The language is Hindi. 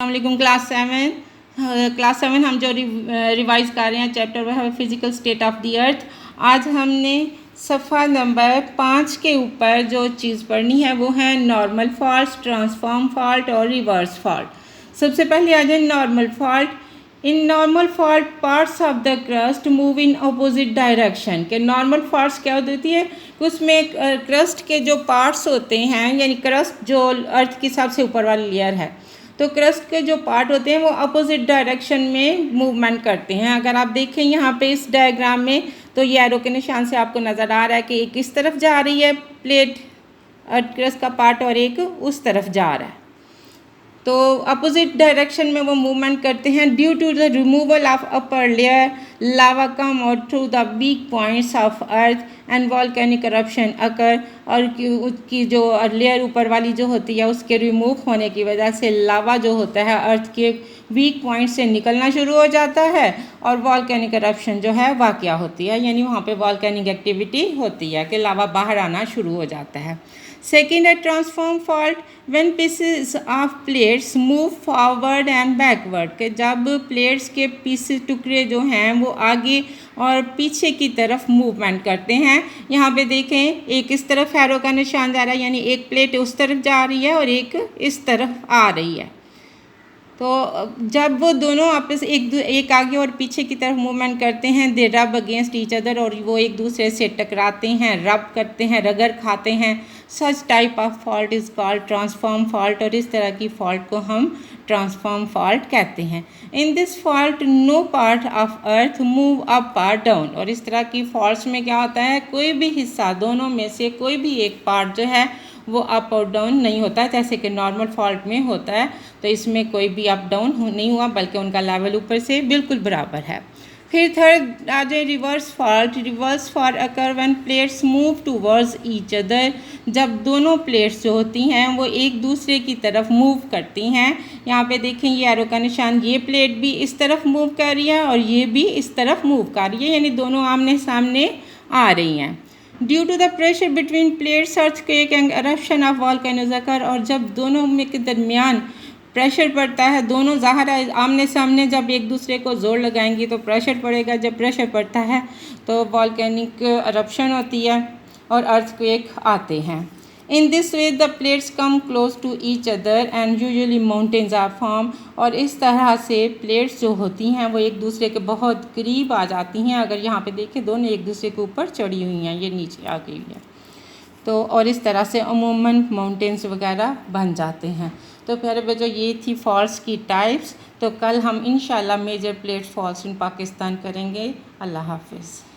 अस्सलाम क्लास सेवन हम जो रिवाइज कर रहे हैं चैप्टर वह है physical state of the earth. आज हमने सफ़ा नंबर 5 के ऊपर जो चीज़ पढ़नी है वो है नॉर्मल फॉल्ट, ट्रांसफॉर्म फॉल्ट और रिवर्स फॉल्ट। सबसे पहले आ जाए normal fault. In normal fault parts of the crust move in opposite direction. के नॉर्मल फॉल्ट्स क्या होती है, उसमें क्रस्ट के जो पार्ट्स होते हैं यानी क्रस्ट जो अर्थ की सबसे ऊपर वाली लेयर है, तो क्रस्ट के जो पार्ट होते हैं वो अपोजिट डायरेक्शन में मूवमेंट करते हैं। अगर आप देखें यहाँ पे इस डायग्राम में तो ये एरो के निशान से आपको नज़र आ रहा है कि एक इस तरफ जा रही है प्लेट अर्थ क्रस्ट का पार्ट और एक उस तरफ जा रहा है, तो अपोजिट डायरेक्शन में वो मूवमेंट करते हैं। Due to the removal of upper layer lava come और through the weak points of earth and volcanic corruption occur, और उसकी जो लेयर ऊपर वाली जो होती है उसके रिमूव होने की वजह से लावा जो होता है अर्थ के वीक पॉइंट से निकलना शुरू हो जाता है और वॉल्केनिक करप्शन जो है वाक़या होती है, यानी वहाँ पे वॉल्केनिक एक्टिविटी होती है कि लावा बाहर आना शुरू हो जाता है। सेकेंड है transform fault. When pieces of plates move forward and backward, के जब प्लेट्स के पीसेस टुकड़े जो हैं वो आगे और पीछे की तरफ मूवमेंट करते हैं। यहाँ पे देखें एक इस तरफ एरो का निशान जा रहा है, यानी एक प्लेट उस तरफ जा रही है और एक इस तरफ आ रही है। तो जब वो दोनों आपस एक आगे और पीछे की तरफ मूवमेंट करते हैं, दे रब अगेंस्ट ईच अदर, और वो एक दूसरे से टकराते हैं, रब करते हैं, रगड़ खाते हैं। Such type of fault is called transform fault, और इस तरह की फॉल्ट को हम ट्रांसफॉर्म फॉल्ट कहते हैं। In this fault no part of earth move up और डाउन, और इस तरह की फॉल्ट्स में क्या होता है, कोई भी हिस्सा दोनों में से कोई भी एक पार्ट जो है वो अप और डाउन नहीं होता है, जैसे कि नॉर्मल फॉल्ट में होता है। तो इसमें कोई भी अप डाउन नहीं हुआ, बल्कि उनका लेवल ऊपर से बिल्कुल बराबर है। फिर थर्ड आ जाए reverse fault. Reverse fault occur when plates move towards each other, जब दोनों प्लेट्स जो होती हैं वो एक दूसरे की तरफ मूव करती हैं। यहाँ पे देखें ये एरो का निशान, ये प्लेट भी इस तरफ मूव कर रही है और ये भी इस तरफ मूव कर रही है, यानी दोनों आमने सामने आ रही हैं। Due to the pressure between plates earthquake and eruption of volcanoes occur, और जब दोनों में के दरमियान प्रेशर पड़ता है, दोनों ज़ाहिर है आमने सामने जब एक दूसरे को जोर लगाएंगी तो प्रेशर पड़ेगा। जब प्रेशर पड़ता है तो वॉल्केनिक eruption होती है और अर्थक्वेक आते हैं। In this way the plates come close to each other and usually mountains are form, और इस तरह से प्लेट्स जो होती हैं वो एक दूसरे के बहुत करीब आ जाती हैं। अगर यहाँ पे देखें दोनों एक दूसरे के ऊपर चढ़ी हुई हैं, ये नीचे आ गई है, तो और इस तरह से अमूमन माउंटेन्स वगैरह बन जाते हैं। तो प्यारे बच्चों ये थी फॉल्ट्स की टाइप्स। तो कल हम इंशाल्लाह major plate faults in Pakistan करेंगे। अल्लाह हाफिज़।